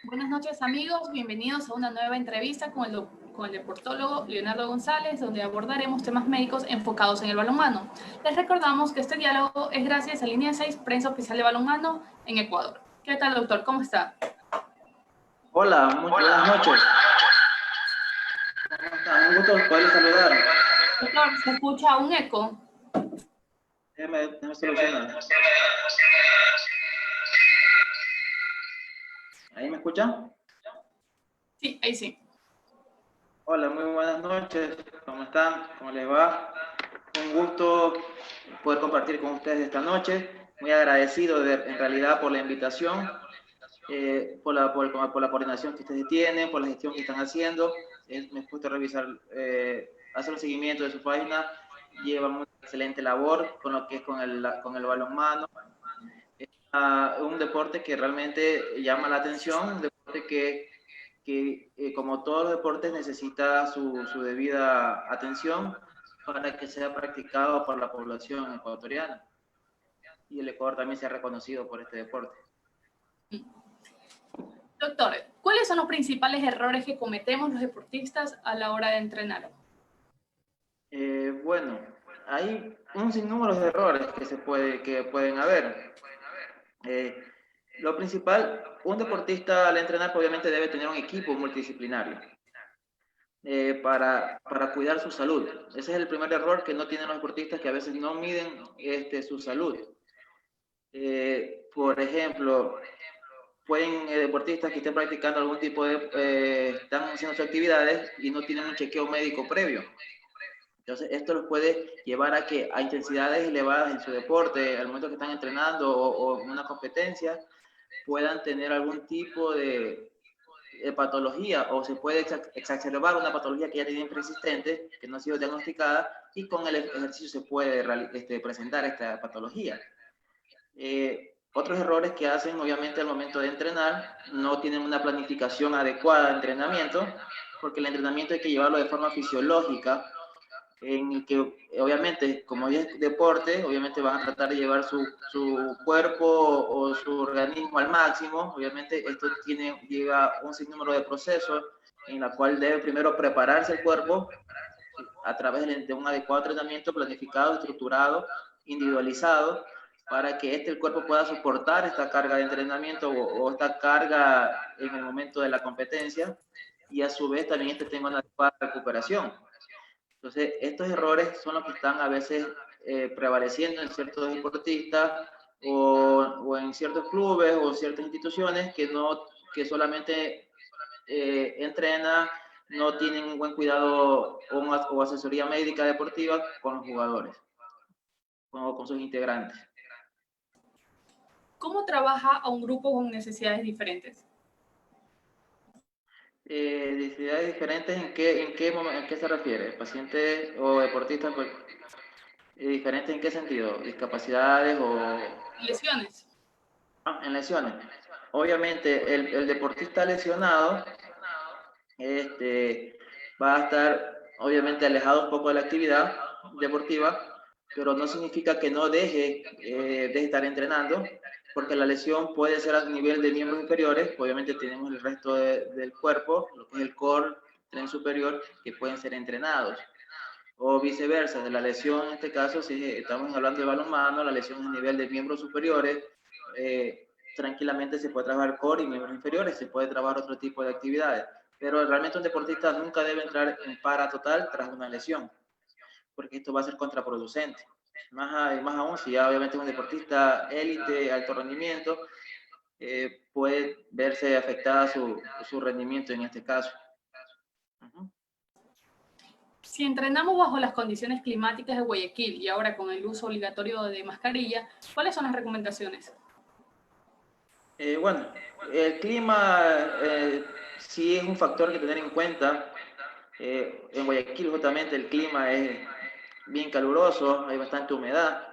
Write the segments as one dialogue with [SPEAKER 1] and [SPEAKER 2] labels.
[SPEAKER 1] Buenas noches amigos, bienvenidos a una nueva entrevista con el deportólogo Leonardo González, donde abordaremos temas médicos enfocados en el balonmano. Les recordamos que este diálogo es gracias a Línea 6, prensa oficial de balonmano en Ecuador. ¿Qué tal, doctor? ¿Cómo está?
[SPEAKER 2] Hola, muy buenas noches. ¿Cómo está? Un gusto poder saludar.
[SPEAKER 1] Doctor, ¿se escucha un eco?
[SPEAKER 2] Déjeme solucionar. ¿Ahí me escuchan?
[SPEAKER 1] Sí, ahí sí.
[SPEAKER 2] Hola, muy buenas noches. ¿Cómo están? ¿Cómo les va? Un gusto poder compartir con ustedes esta noche. Muy agradecido en realidad por la invitación, por la coordinación que ustedes tienen, por la gestión que están haciendo. Me he puesto a revisar, hacer un seguimiento de su página. Llevan una excelente labor con lo que es con el balonmano. Un deporte que realmente llama la atención, un deporte que como todos los deportes necesita su debida atención para que sea practicado por la población ecuatoriana. Y el Ecuador también se ha reconocido por este deporte.
[SPEAKER 1] Doctor, ¿cuáles son los principales errores que cometemos los deportistas a la hora de entrenar?
[SPEAKER 2] Bueno, hay un sinnúmero de errores que pueden haber. Lo principal, un deportista al entrenar obviamente debe tener un equipo multidisciplinario para cuidar su salud. Ese es el primer error que no tienen los deportistas, que a veces no miden su salud. Por ejemplo, pueden deportistas que estén practicando algún tipo están haciendo sus actividades y no tienen un chequeo médico previo. Entonces, esto los puede llevar a intensidades elevadas en su deporte, al momento que están entrenando o en una competencia, puedan tener algún tipo de patología, o se puede exacerbar una patología que ya tienen preexistente, que no ha sido diagnosticada, y con el ejercicio se puede presentar esta patología. Otros errores que hacen, obviamente, al momento de entrenar, no tienen una planificación adecuada de entrenamiento, porque el entrenamiento hay que llevarlo de forma fisiológica, en el que obviamente, como es deporte, obviamente van a tratar de llevar su cuerpo o su organismo al máximo. Obviamente esto lleva un sinnúmero de procesos en la cual debe primero prepararse el cuerpo a través de un adecuado entrenamiento planificado, estructurado, individualizado, para que el cuerpo pueda soportar esta carga de entrenamiento o esta carga en el momento de la competencia, y a su vez también tenga una adecuada recuperación. Entonces, estos errores son los que están a veces prevaleciendo en ciertos deportistas o en ciertos clubes o ciertas instituciones que solamente entrenan, no tienen un buen cuidado o asesoría médica deportiva con los jugadores o con sus integrantes.
[SPEAKER 1] ¿Cómo trabaja a un grupo con necesidades diferentes?
[SPEAKER 2] Necesidades diferentes, ¿en qué se refiere? ¿Pacientes o deportistas diferentes en qué sentido? ¿Discapacidades o...?
[SPEAKER 1] Lesiones.
[SPEAKER 2] En lesiones. Obviamente, el deportista lesionado va a estar, obviamente, alejado un poco de la actividad deportiva, pero no significa que no deje de estar entrenando, porque la lesión puede ser a nivel de miembros inferiores. Obviamente tenemos el resto del cuerpo, lo que es el core, tren superior, que pueden ser entrenados. O viceversa, de la lesión, en este caso, si estamos hablando de balonmano, la lesión a nivel de miembros superiores, tranquilamente se puede trabajar core y miembros inferiores, se puede trabajar otro tipo de actividades. Pero realmente un deportista nunca debe entrar en para total tras una lesión, porque esto va a ser contraproducente. Más aún si ya obviamente es un deportista élite, alto rendimiento, puede verse afectada su rendimiento en este caso.
[SPEAKER 1] Si entrenamos bajo las condiciones climáticas de Guayaquil y ahora con el uso obligatorio de mascarilla, ¿cuáles son las recomendaciones?
[SPEAKER 2] Bueno, el clima sí es un factor que tener en cuenta. En Guayaquil justamente el clima es bien caluroso, hay bastante humedad,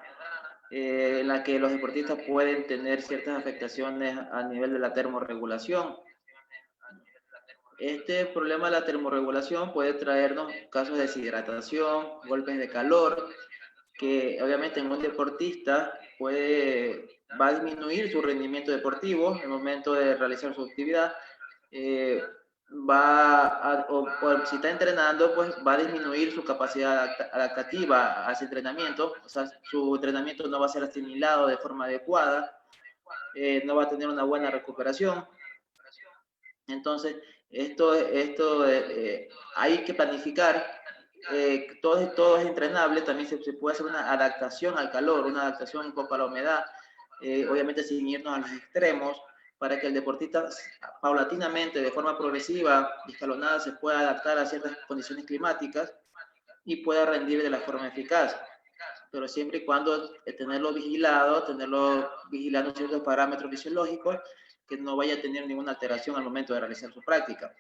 [SPEAKER 2] en la que los deportistas pueden tener ciertas afectaciones a nivel de la termorregulación. Este problema de la termorregulación puede traernos casos de deshidratación, golpes de calor, que obviamente en un deportista va a disminuir su rendimiento deportivo en el momento de realizar su actividad, o si está entrenando, pues va a disminuir su capacidad adaptativa a ese entrenamiento, o sea, su entrenamiento no va a ser asimilado de forma adecuada, no va a tener una buena recuperación. Entonces, hay que planificar, todo es entrenable, también se puede hacer una adaptación al calor, una adaptación un poco a la humedad, obviamente sin irnos a los extremos, para que el deportista paulatinamente, de forma progresiva y escalonada, se pueda adaptar a ciertas condiciones climáticas y pueda rendir de la forma eficaz. Pero siempre y cuando tenerlo vigilando ciertos parámetros fisiológicos, que no vaya a tener ninguna alteración al momento de realizar su práctica.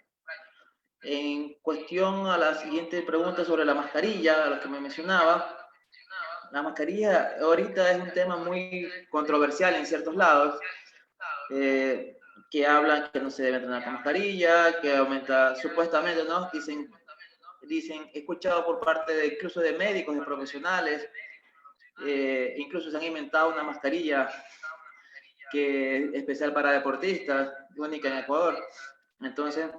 [SPEAKER 2] En cuestión a la siguiente pregunta sobre la mascarilla, a la que me mencionaba, la mascarilla ahorita es un tema muy controversial en ciertos lados, que hablan que no se debe entrenar con mascarilla, que aumenta, supuestamente, ¿no? Dicen, he escuchado por parte incluso de médicos, de profesionales, incluso se han inventado una mascarilla que es especial para deportistas, única en Ecuador. Entonces,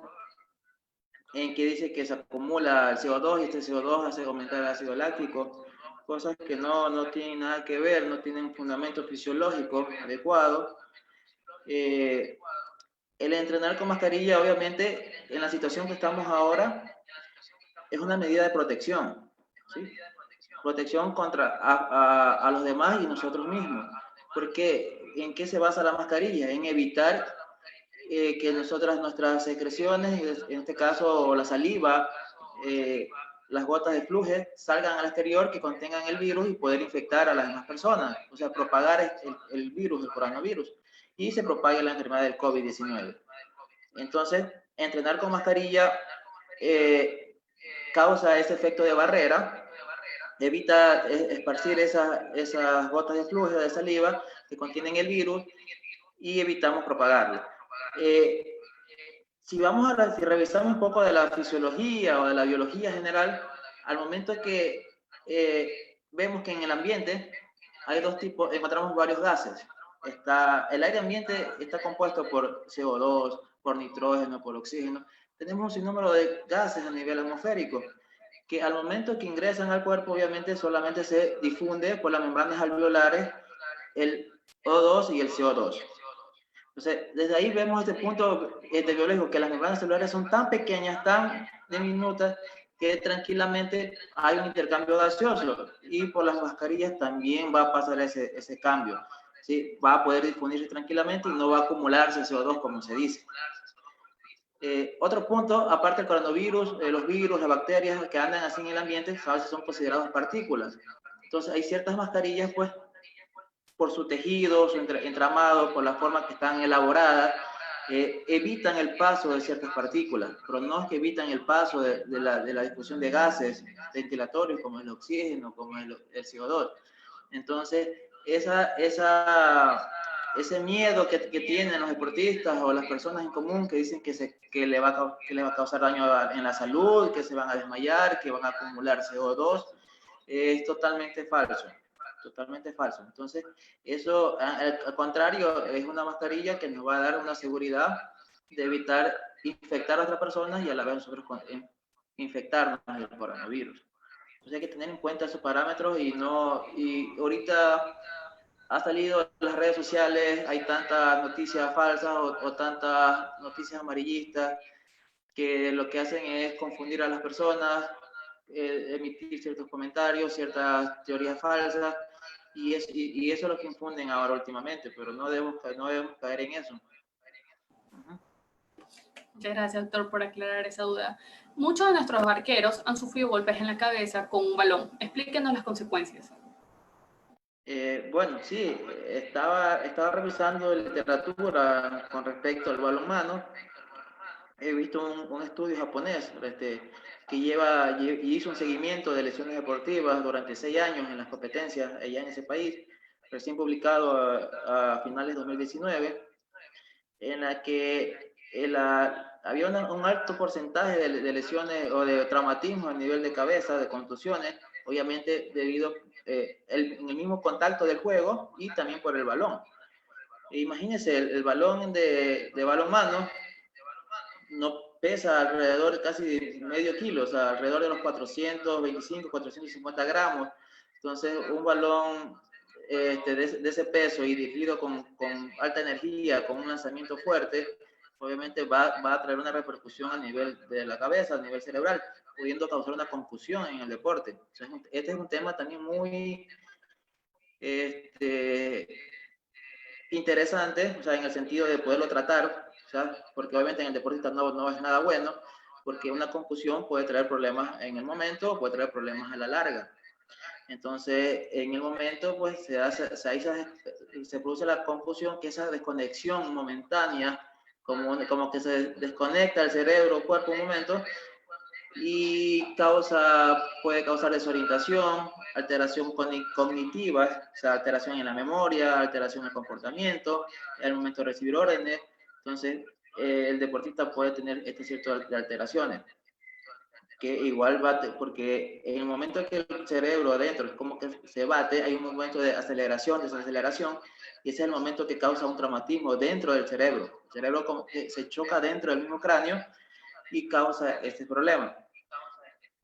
[SPEAKER 2] en que dice que se acumula el CO2 y este CO2 hace aumentar el ácido láctico, cosas que no tienen nada que ver, no tienen fundamento fisiológico adecuado. El entrenar con mascarilla, obviamente, en la situación que estamos ahora, es una medida de protección, ¿sí? Protección contra a los demás y nosotros mismos. Porque, ¿en qué se basa la mascarilla? En evitar que nuestras secreciones, en este caso la saliva, las gotas de fluje, salgan al exterior, que contengan el virus y poder infectar a las demás personas, o sea, propagar el virus, el coronavirus, y se propague la enfermedad del COVID-19. Entonces, entrenar con mascarilla causa ese efecto de barrera, evita esparcir esas gotas de fluje, de saliva, que contienen el virus, y evitamos propagarlo. Si revisamos un poco de la fisiología o de la biología general, al momento que vemos que en el ambiente hay dos tipos, encontramos varios gases. El aire ambiente está compuesto por CO2, por nitrógeno, por oxígeno. Tenemos un sinnúmero de gases a nivel atmosférico, que al momento que ingresan al cuerpo, obviamente solamente se difunde por las membranas alveolares el O2 y el CO2. Entonces, desde ahí vemos este punto biológico, que las membranas celulares son tan pequeñas, tan diminutas, que tranquilamente hay un intercambio gaseoso, y por las mascarillas también va a pasar ese cambio, ¿sí? Va a poder difundirse tranquilamente y no va a acumularse CO2, como se dice. Otro punto, aparte del coronavirus, los virus, las bacterias que andan así en el ambiente, a veces son considerados partículas. Entonces, hay ciertas mascarillas, pues, por su tejido, su entramado, por la forma que están elaboradas, evitan el paso de ciertas partículas, pero no es que evitan el paso de la difusión de gases ventilatorios, como el oxígeno, como el CO2. Entonces, ese miedo que tienen los deportistas o las personas en común, que dicen que le va a causar daño en la salud, que se van a desmayar, que van a acumular CO2, es totalmente falso. Totalmente falso. Entonces, eso, al contrario, es una mascarilla que nos va a dar una seguridad de evitar infectar a otras personas y a la vez nosotros infectarnos del coronavirus. Entonces, hay que tener en cuenta esos parámetros, y ahorita ha salido en las redes sociales, hay tantas noticias falsas o tantas noticias amarillistas, que lo que hacen es confundir a las personas, emitir ciertos comentarios, ciertas teorías falsas, y eso es lo que infunden ahora últimamente, pero no debemos caer en eso.
[SPEAKER 1] Muchas gracias, doctor, por aclarar esa duda. Muchos de nuestros arqueros han sufrido golpes en la cabeza con un balón. Explíquenos las consecuencias.
[SPEAKER 2] Bueno, sí, estaba revisando literatura con respecto al balonmano. He visto un estudio japonés que hizo un seguimiento de lesiones deportivas durante 6 años en las competencias allá en ese país, recién publicado a finales de 2019, en la que había un alto porcentaje de lesiones o de traumatismo a nivel de cabeza, de contusiones, obviamente debido en el mismo contacto del juego y también por el balón. Imagínense, el balón de balonmano no pesa alrededor casi de medio kilo, o sea, alrededor de los 425, 450 gramos. Entonces, un balón de ese peso y dirigido con alta energía, con un lanzamiento fuerte, obviamente va a traer una repercusión a nivel de la cabeza, a nivel cerebral, pudiendo causar una confusión en el deporte. Entonces, este es un tema también muy interesante, o sea, en el sentido de poderlo tratar, o sea, porque obviamente en el deportista no es nada bueno, porque una confusión puede traer problemas en el momento, puede traer problemas a la larga. Entonces, en el momento, pues se produce la confusión, que esa desconexión momentánea, como que se desconecta el cerebro, cuerpo un momento, y puede causar desorientación, alteración cognitiva, o sea, alteración en la memoria, alteración en el comportamiento, al momento de recibir órdenes. Entonces, el deportista puede tener este cierto de alteraciones, que igual bate, porque en el momento en que el cerebro adentro es como que se bate, hay un momento de aceleración, desaceleración, y ese es el momento que causa un traumatismo dentro del cerebro. El cerebro como que se choca dentro del mismo cráneo y causa este problema.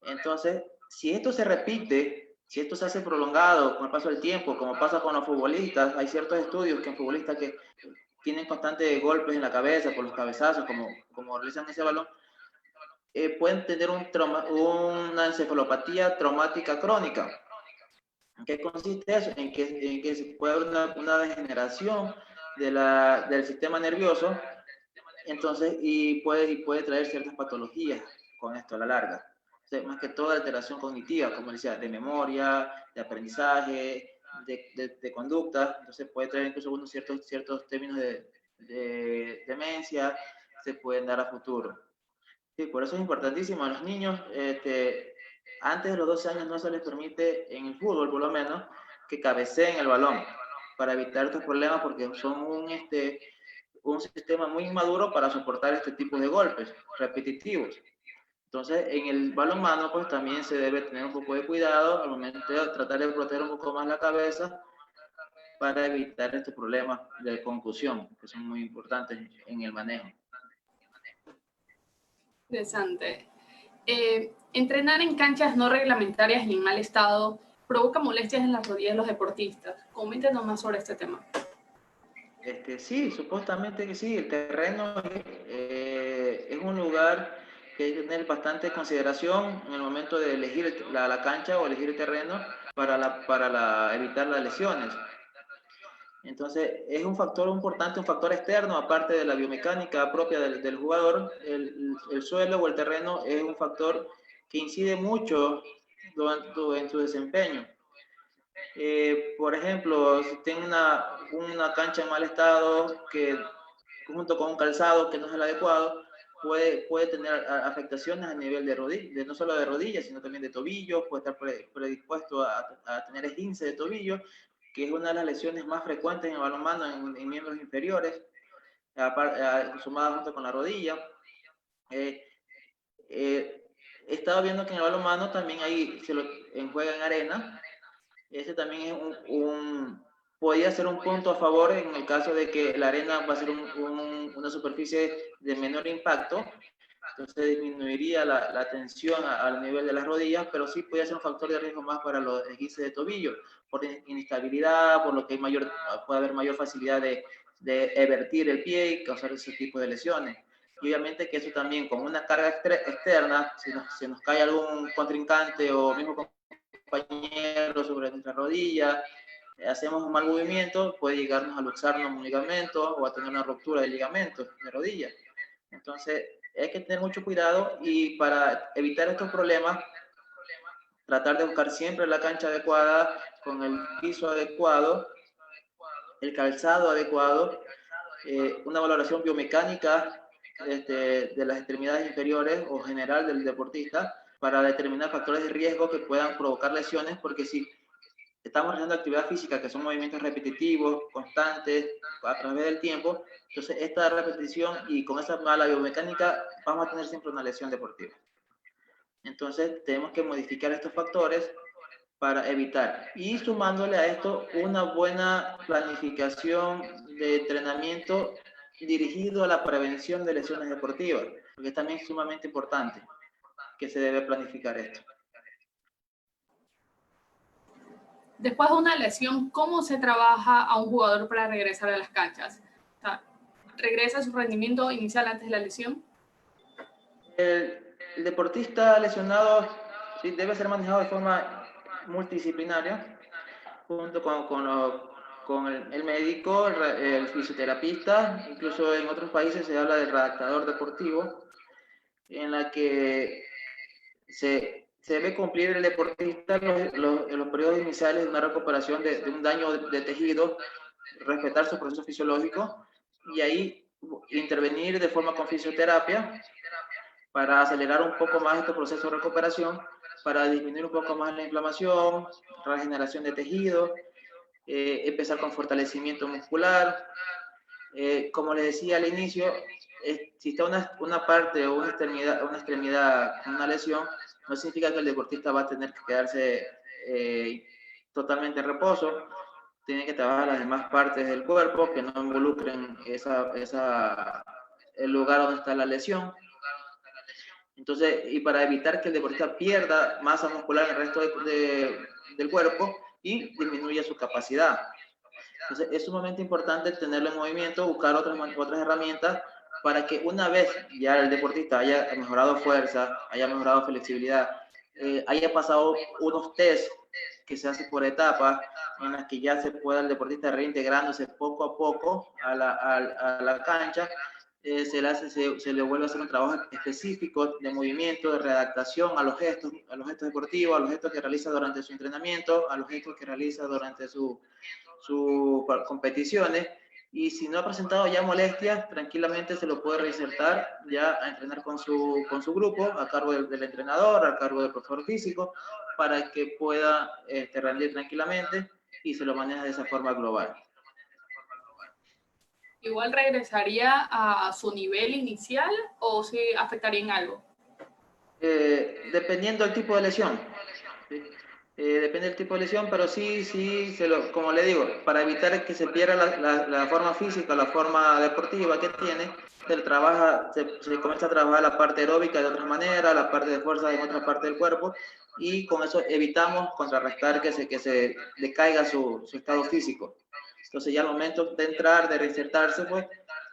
[SPEAKER 2] Entonces, si esto se repite, si esto se hace prolongado con el paso del tiempo, como pasa con los futbolistas, hay ciertos estudios que en futbolistas que tienen constantes golpes en la cabeza por los cabezazos, como realizan ese balón, pueden tener una encefalopatía traumática crónica. ¿En qué consiste eso? En que se puede haber una degeneración del sistema nervioso, entonces, y puede traer ciertas patologías con esto a la larga. Más que toda alteración cognitiva, como decía, de memoria, de aprendizaje, de conducta. Entonces puede traer incluso algunos ciertos términos de demencia, se pueden dar a futuro. Sí, por eso es importantísimo a los niños, antes de los 12 años no se les permite, en el fútbol por lo menos, que cabeceen el balón, para evitar estos problemas, porque son un sistema muy inmaduro para soportar este tipo de golpes repetitivos. Entonces, en el balonmano, pues también se debe tener un poco de cuidado al momento de tratar de proteger un poco más la cabeza para evitar estos problemas de concusión, que son muy importantes en el manejo.
[SPEAKER 1] Interesante. Entrenar en canchas no reglamentarias y en mal estado provoca molestias en las rodillas de los deportistas. Coméntenos más sobre este tema.
[SPEAKER 2] Sí, supuestamente que sí. El terreno es un lugar que hay que tener bastante consideración en el momento de elegir la cancha o elegir el terreno para evitar las lesiones. Entonces, es un factor importante, un factor externo, aparte de la biomecánica propia del jugador. El suelo o el terreno es un factor que incide mucho en su desempeño. Por ejemplo, si tiene una cancha en mal estado, que junto con un calzado que no es el adecuado, puede tener afectaciones a nivel de rodillas, no solo de rodillas, sino también de tobillo, puede estar predispuesto a tener esguince de tobillo, que es una de las lesiones más frecuentes en el balonmano en miembros inferiores, sumada junto con la rodilla. He estado viendo que en el balonmano también juega en arena. Ese también es podría ser un punto a favor en el caso de que la arena va a ser una superficie de menor impacto, entonces disminuiría la tensión al nivel de las rodillas, pero sí podría ser un factor de riesgo más para los esguinces de tobillo, por inestabilidad, por lo que puede haber mayor facilidad de evertir el pie y causar ese tipo de lesiones. Y obviamente que eso también, con una carga externa, si nos cae algún contrincante o mismo compañero sobre nuestra rodilla, hacemos un mal movimiento, puede llegarnos a luxarnos un ligamento o a tener una ruptura de ligamentos de rodilla. Entonces, hay que tener mucho cuidado y para evitar estos problemas, tratar de buscar siempre la cancha adecuada, con el piso adecuado, el calzado adecuado, una valoración biomecánica de las extremidades inferiores o general del deportista para determinar factores de riesgo que puedan provocar lesiones, porque si estamos realizando actividad física, que son movimientos repetitivos, constantes, a través del tiempo, entonces esta repetición y con esa mala biomecánica vamos a tener siempre una lesión deportiva. Entonces tenemos que modificar estos factores para evitar. Y sumándole a esto una buena planificación de entrenamiento dirigido a la prevención de lesiones deportivas. porque es también sumamente importante que se debe planificar esto.
[SPEAKER 1] Después de una lesión, ¿cómo se trabaja a un jugador para regresar a las canchas? O sea, ¿regresa a su rendimiento inicial antes de la lesión?
[SPEAKER 2] El deportista lesionado sí, debe ser manejado de forma multidisciplinaria, junto con el médico, el fisioterapista. Incluso en otros países se habla del redactador deportivo, en la que se debe cumplir el deportista en los periodos iniciales de una recuperación de un daño de tejido, respetar su proceso fisiológico y ahí intervenir de forma con fisioterapia para acelerar un poco más este proceso de recuperación, para disminuir un poco más la inflamación, regeneración de tejido, empezar con fortalecimiento muscular. Como les decía al inicio, si está una parte o una extremidad con una lesión, no significa que el deportista va a tener que quedarse totalmente en reposo. Tiene que trabajar las demás partes del cuerpo que no involucren el lugar donde está la lesión. Entonces, y para evitar que el deportista pierda masa muscular en el resto del cuerpo y disminuya su capacidad. Entonces, es sumamente importante tenerlo en movimiento, buscar otras herramientas para que una vez ya el deportista haya mejorado fuerza, haya mejorado flexibilidad, haya pasado unos test que se hacen por etapas, en las que ya se pueda el deportista reintegrándose poco a poco a la cancha, se le vuelve a hacer un trabajo específico de movimiento, de readaptación a los gestos deportivos, a los gestos que realiza durante su entrenamiento, a los gestos que realiza durante sus competiciones. Y si no ha presentado ya molestias, tranquilamente se lo puede reinsertar ya a entrenar con su grupo, a cargo del entrenador, a cargo del profesor físico, para que pueda rendir tranquilamente y se lo maneja de esa forma global.
[SPEAKER 1] ¿Igual regresaría a su nivel inicial o se afectaría en algo?
[SPEAKER 2] Dependiendo del tipo de lesión. ¿Sí? Depende del tipo de lesión, pero sí, como le digo, para evitar que se pierda la forma física, la forma deportiva que tiene, se comienza a trabajar la parte aeróbica de otra manera, la parte de fuerza en otra parte del cuerpo, y con eso evitamos contrarrestar que se decaiga su estado físico. Entonces ya al momento de entrar, de reinsertarse, pues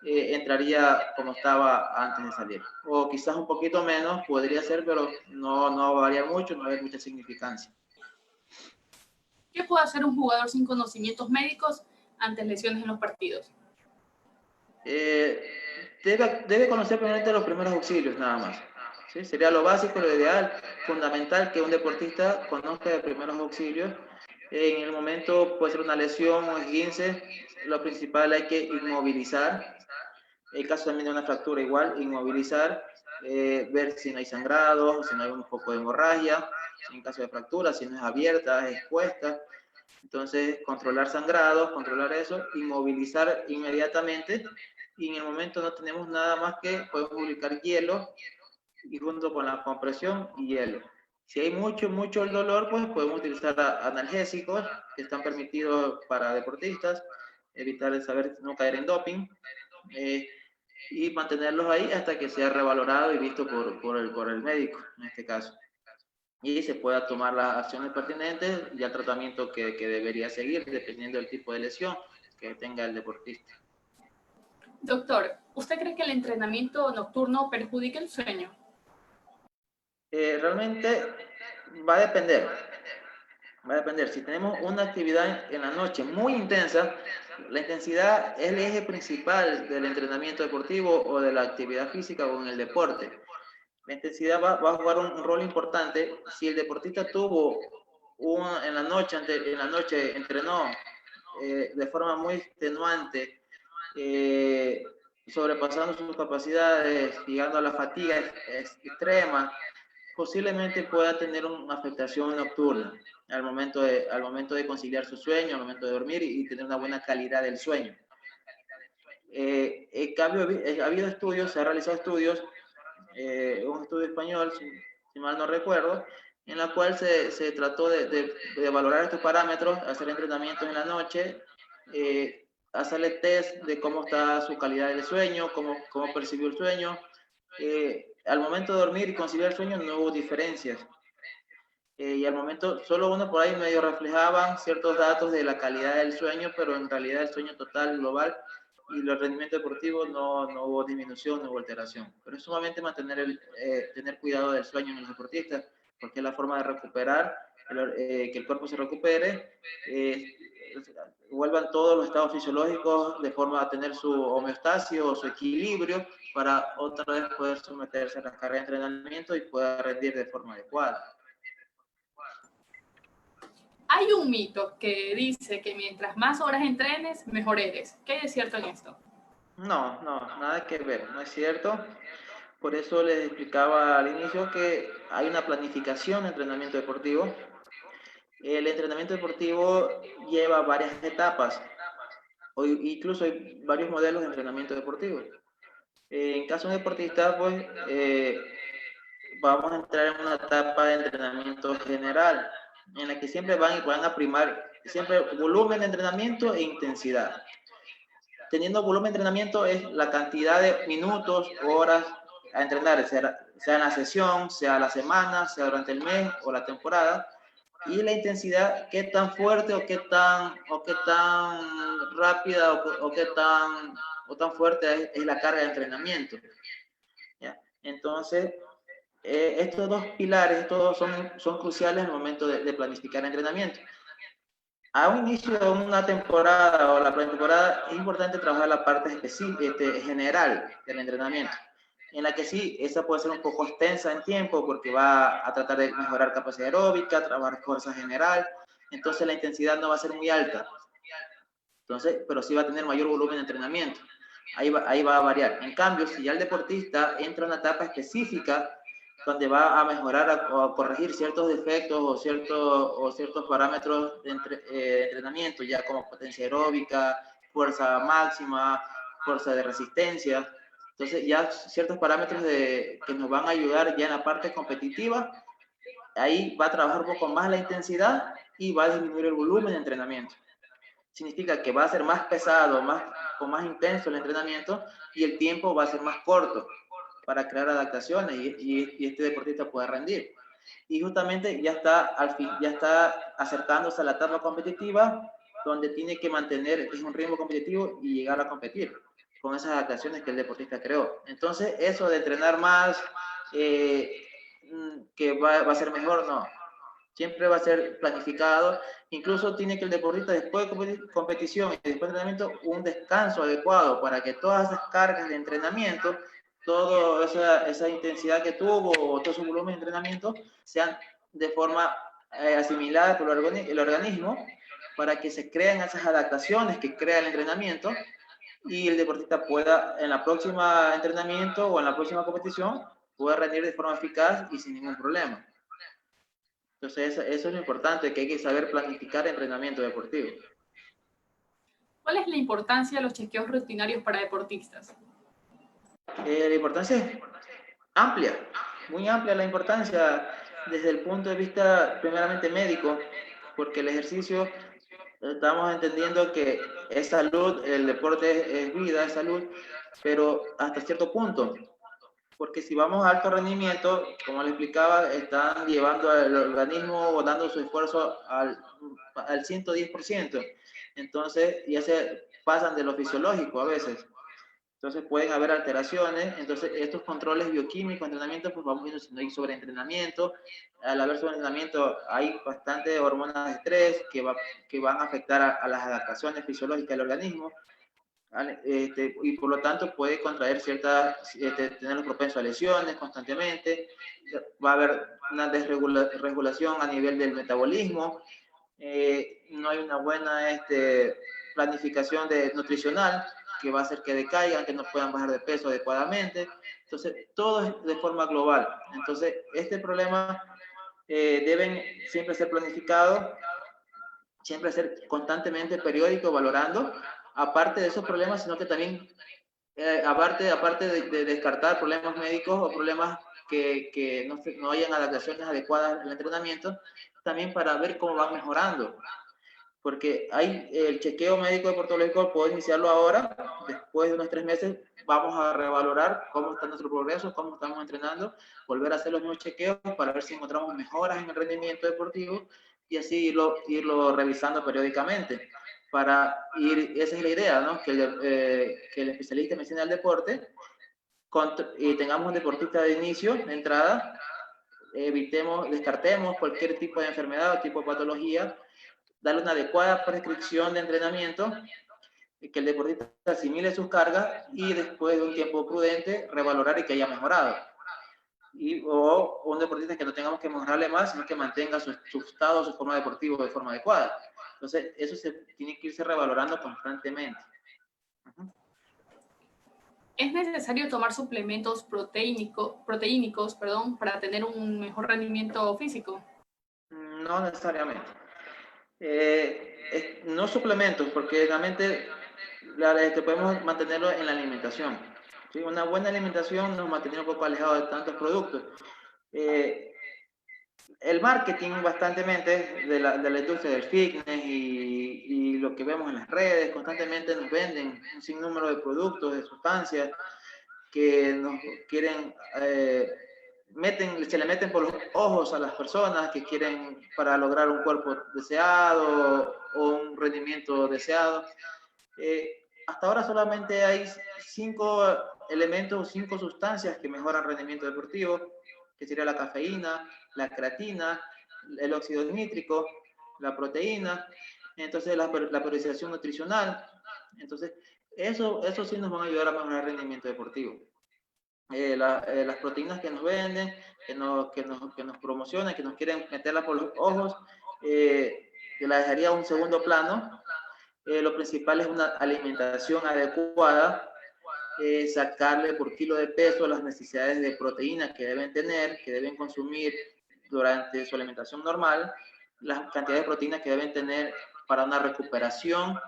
[SPEAKER 2] entraría como estaba antes de salir. O quizás un poquito menos, podría ser, pero no va a variar mucho, no va a haber mucha significancia.
[SPEAKER 1] ¿Qué puede hacer un jugador sin conocimientos médicos ante lesiones en los partidos?
[SPEAKER 2] Debe conocer primeramente los primeros auxilios, nada más. ¿Sí? Sería lo básico, lo ideal, fundamental que un deportista conozca de primeros auxilios. En el momento puede ser una lesión o esguince, lo principal hay que inmovilizar. En el caso también de una fractura igual, inmovilizar, ver si no hay sangrado, si no hay un poco de hemorragia, en caso de fractura, si no es abierta, es expuesta. Entonces, controlar sangrados, controlar eso, inmovilizar inmediatamente, y en el momento no tenemos nada más que podemos ubicar hielo y junto con la compresión y hielo. Si hay mucho el dolor, pues podemos utilizar analgésicos que están permitidos para deportistas, evitar saber no caer en doping, y mantenerlos ahí hasta que sea revalorado y visto por el médico, en este caso. Y se pueda tomar las acciones pertinentes y el tratamiento que debería seguir, dependiendo del tipo de lesión que tenga el deportista.
[SPEAKER 1] Doctor, ¿usted cree que el entrenamiento nocturno perjudica el sueño?
[SPEAKER 2] Realmente va a depender. Va a depender. Si tenemos una actividad en la noche muy intensa, la intensidad es el eje principal del entrenamiento deportivo o de la actividad física o en el deporte. La intensidad va a jugar un rol importante. Si el deportista tuvo en la noche entrenó de forma muy extenuante, sobrepasando sus capacidades, llegando a la fatiga extrema, posiblemente pueda tener una afectación nocturna al momento de conciliar su sueño, al momento de dormir y tener una buena calidad del sueño. En cambio, ha habido estudios, se han realizado estudios, un estudio español, si mal no recuerdo, en la cual se trató de valorar estos parámetros, hacer entrenamientos en la noche, hacerle test de cómo está su calidad del sueño, cómo percibió el sueño, al momento de dormir y conciliar el sueño no hubo diferencias. Y al momento solo uno por ahí medio reflejaban ciertos datos de la calidad del sueño, pero en realidad el sueño total global y el rendimiento deportivo no hubo disminución, no hubo alteración. Pero es sumamente tener cuidado del sueño en los deportistas, porque es la forma de recuperar, que el cuerpo se recupere, vuelvan todos los estados fisiológicos de forma a tener su homeostasis o su equilibrio para otra vez poder someterse a la carga de entrenamiento y pueda rendir de forma adecuada.
[SPEAKER 1] Hay un mito que dice que mientras más horas entrenes, mejor eres. ¿Qué hay de cierto en esto?
[SPEAKER 2] No, nada que ver, no es cierto. Por eso les explicaba al inicio que hay una planificación de entrenamiento deportivo. El entrenamiento deportivo lleva varias etapas, o incluso hay varios modelos de entrenamiento deportivo. En caso de un deportista, pues vamos a entrar en una etapa de entrenamiento general, en la que siempre van a primar siempre volumen de entrenamiento e intensidad. Teniendo volumen de entrenamiento es la cantidad de minutos, horas a entrenar, sea en la sesión, sea la semana, sea durante el mes o la temporada, y la intensidad, qué tan fuerte o qué tan rápida o qué tan fuerte es la carga de entrenamiento. ¿Ya? Entonces, estos dos pilares todos son cruciales al momento de planificar el entrenamiento. A un inicio de una temporada o la pretemporada es importante trabajar la parte general del entrenamiento, en la que sí, esa puede ser un poco extensa en tiempo porque va a tratar de mejorar capacidad aeróbica, trabajar fuerza general, entonces la intensidad no va a ser muy alta, entonces, pero sí va a tener mayor volumen de entrenamiento. Ahí va a variar. En cambio, si ya el deportista entra en una etapa específica donde va a mejorar o a corregir ciertos defectos o ciertos parámetros de entrenamiento, ya como potencia aeróbica, fuerza máxima, fuerza de resistencia. Entonces ya ciertos parámetros que nos van a ayudar ya en la parte competitiva, ahí va a trabajar un poco más la intensidad y va a disminuir el volumen de entrenamiento. Significa que va a ser más pesado, más intenso el entrenamiento y el tiempo va a ser más corto para crear adaptaciones y este deportista pueda rendir. Y justamente ya está acercándose a la etapa competitiva donde tiene que mantener un ritmo competitivo y llegar a competir con esas adaptaciones que el deportista creó. Entonces, eso de entrenar más, que va a ser mejor, no. Siempre va a ser planificado. Incluso tiene que el deportista, después de competición y después de entrenamiento, un descanso adecuado para que todas esas cargas de entrenamiento, toda esa intensidad que tuvo o todo su volumen de entrenamiento sean de forma asimilada por el organismo para que se creen esas adaptaciones que crea el entrenamiento y el deportista pueda en la próxima entrenamiento o en la próxima competición pueda rendir de forma eficaz y sin ningún problema. Entonces, eso es lo importante, que hay que saber planificar entrenamiento deportivo.
[SPEAKER 1] ¿Cuál es la importancia de los chequeos rutinarios para deportistas?
[SPEAKER 2] La importancia es amplia, muy amplia la importancia desde el punto de vista primeramente médico, porque el ejercicio, estamos entendiendo que es salud, el deporte es vida, es salud, pero hasta cierto punto. Porque si vamos a alto rendimiento, como le explicaba, están llevando al organismo o dando su esfuerzo al 110%. Entonces ya se pasan de lo fisiológico a veces. Entonces pueden haber alteraciones. Entonces estos controles bioquímicos, entrenamiento, pues vamos viendo si no hay sobreentrenamiento. Al haber sobreentrenamiento hay bastante hormonas de estrés que van a afectar a las adaptaciones fisiológicas del organismo. Y por lo tanto puede contraer tener propenso a lesiones constantemente, va a haber una desregulación a nivel del metabolismo, no hay una buena planificación nutricional que va a hacer que decaigan, que no puedan bajar de peso adecuadamente. Entonces, todo es de forma global. Entonces, este problema deben siempre ser planificados, siempre ser constantemente periódico, valorando, aparte de esos problemas, sino que también, aparte de descartar problemas médicos o problemas que no hayan adaptaciones adecuadas al entrenamiento, también para ver cómo van mejorando. porque hay el chequeo médico deportológico, puedo iniciarlo ahora, después de unos 3 meses vamos a revalorar cómo está nuestro progreso, cómo estamos entrenando, volver a hacer los nuevos chequeos para ver si encontramos mejoras en el rendimiento deportivo y así irlo revisando periódicamente. Esa es la idea, ¿no? Que el especialista en medicina del deporte y tengamos un deportista de inicio, de entrada, descartemos cualquier tipo de enfermedad o tipo de patología, darle una adecuada prescripción de entrenamiento, que el deportista asimile sus cargas y después de un tiempo prudente revalorar y que haya mejorado. O un deportista que no tengamos que mejorarle más, sino que mantenga su estado, su forma deportiva de forma adecuada. Entonces, eso tiene que irse revalorando constantemente.
[SPEAKER 1] ¿Es necesario tomar suplementos proteínicos, para tener un mejor rendimiento físico?
[SPEAKER 2] No necesariamente. No suplementos, porque realmente podemos mantenerlo en la alimentación. ¿Sí? Una buena alimentación nos mantiene un poco alejados de tantos productos. El marketing bastantemente de la industria del fitness y lo que vemos en las redes, constantemente nos venden un sinnúmero de productos, de sustancias que nos quieren, se le meten por los ojos a las personas que quieren para lograr un cuerpo deseado o un rendimiento deseado. Hasta ahora solamente hay 5 elementos, 5 sustancias que mejoran rendimiento deportivo, que sería la cafeína, la creatina, el óxido nítrico, la proteína, entonces la periodización nutricional. Entonces, eso sí nos van a ayudar a mejorar el rendimiento deportivo. Las proteínas que nos venden, que nos promocionan, que nos quieren meterla por los ojos, que la dejaría a un segundo plano. Lo principal es una alimentación adecuada, sacarle por kilo de peso las necesidades de proteína que deben tener, que deben consumir durante su alimentación normal, las cantidades de proteína que deben tener para una recuperación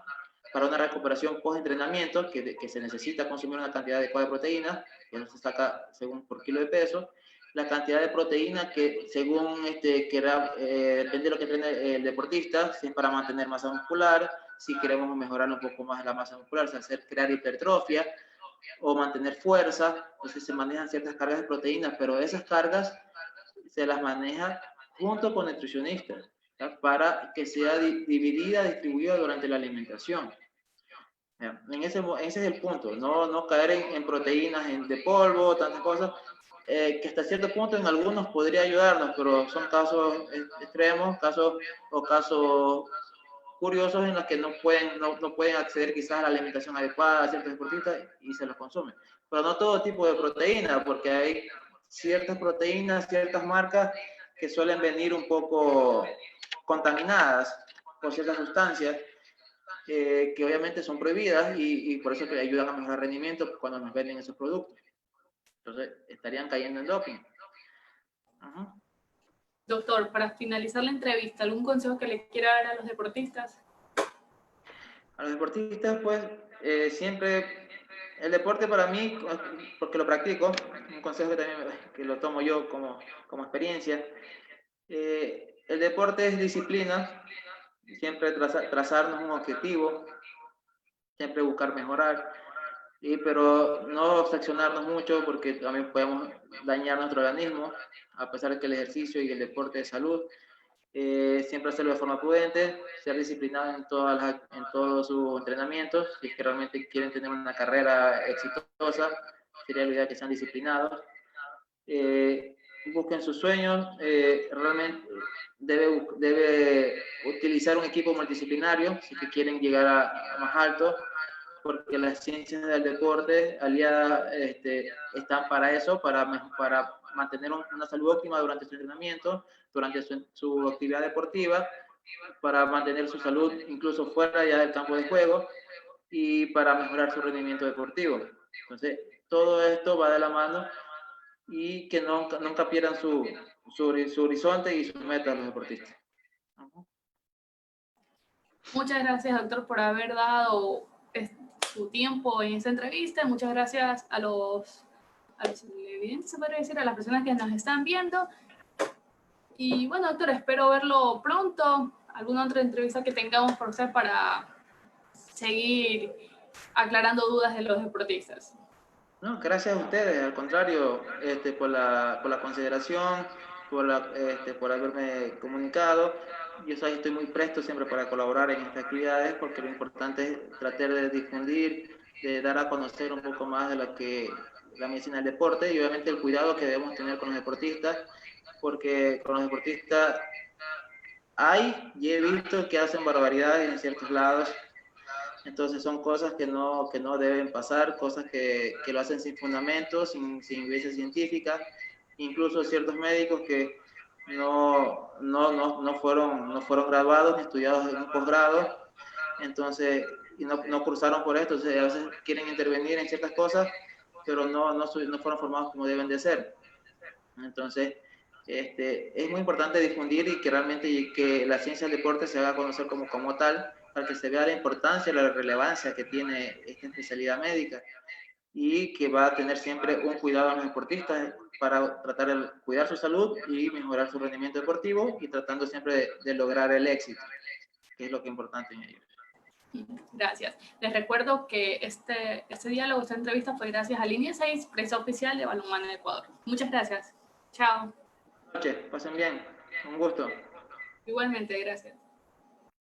[SPEAKER 2] post-entrenamiento, que se necesita consumir una cantidad adecuada de proteína, que no se saca según por kilo de peso, la cantidad de proteína que según depende de lo que entrene el deportista, si es para mantener masa muscular, si queremos mejorar un poco más la masa muscular, o sea, crear hipertrofia o mantener fuerza, entonces se manejan ciertas cargas de proteínas, pero esas cargas se las maneja junto con nutricionistas, ¿ya? Para que sea dividida, distribuida durante la alimentación. Ese es el punto, no caer en proteínas de polvo, tantas cosas, que hasta cierto punto en algunos podría ayudarnos, pero son casos extremos, casos curiosos en los que no pueden acceder quizás a la alimentación adecuada a ciertos deportistas y se los consumen. Pero no todo tipo de proteína, porque hay ciertas proteínas, ciertas marcas que suelen venir un poco contaminadas por ciertas sustancias que obviamente son prohibidas y por eso que ayudan a mejorar rendimiento cuando nos venden esos productos. Entonces, estarían cayendo en doping.
[SPEAKER 1] Doctor, para finalizar la entrevista, ¿algún consejo que le quiera dar a los deportistas?
[SPEAKER 2] A los deportistas, pues, siempre, el deporte para mí, porque lo practico, un consejo que también que lo tomo yo como experiencia, el deporte es disciplina, siempre trazarnos un objetivo, siempre buscar mejorar, pero no obsesionarnos mucho porque también podemos dañar nuestro organismo, a pesar de que el ejercicio y el deporte es salud. Siempre hacerlo de forma prudente, ser disciplinado en todos sus entrenamientos. Si es que realmente quieren tener una carrera exitosa, sería la idea que sean disciplinados. Busquen sus sueños, realmente debe utilizar un equipo multidisciplinario si que quieren llegar a más alto, porque las ciencias del deporte aliadas están para eso, para mantener una salud óptima durante su entrenamiento, durante su actividad deportiva, para mantener su salud incluso fuera ya del campo de juego y para mejorar su rendimiento deportivo. Entonces, todo esto va de la mano y que nunca pierdan su horizonte y sus metas los deportistas.
[SPEAKER 1] Muchas gracias, doctor, por haber dado su tiempo en esta entrevista. Muchas gracias a los televidentes, se podría decir, a las personas que nos están viendo. Y bueno, doctor, espero verlo pronto alguna otra entrevista que tengamos por hacer para seguir aclarando dudas de los deportistas.
[SPEAKER 2] No, gracias a ustedes, al contrario, por la consideración, por haberme comunicado. Yo estoy muy presto siempre para colaborar en estas actividades, porque lo importante es tratar de difundir, de dar a conocer un poco más de lo que la medicina del deporte y obviamente el cuidado que debemos tener con los deportistas, porque con los deportistas hay y he visto que hacen barbaridades en ciertos lados. Entonces son cosas que no deben pasar, cosas que lo hacen sin fundamento, sin evidencia científica, incluso ciertos médicos que no fueron graduados ni estudiados en un posgrado, entonces y no cursaron por esto, entonces a veces quieren intervenir en ciertas cosas, pero no fueron formados como deben de ser. Entonces, es muy importante difundir y que realmente que la ciencia del deporte se haga a conocer como tal, para que se vea la importancia y la relevancia que tiene esta especialidad médica y que va a tener siempre un cuidado a los deportistas para tratar de cuidar su salud y mejorar su rendimiento deportivo y tratando siempre de lograr el éxito, que es lo que es importante en ello.
[SPEAKER 1] Gracias. Les recuerdo que este diálogo, esta entrevista fue gracias a Línea 6, prensa oficial de Balonmano de Ecuador. Muchas gracias. Chao.
[SPEAKER 2] Buenas noches, pasen bien. Un gusto.
[SPEAKER 1] Igualmente, gracias.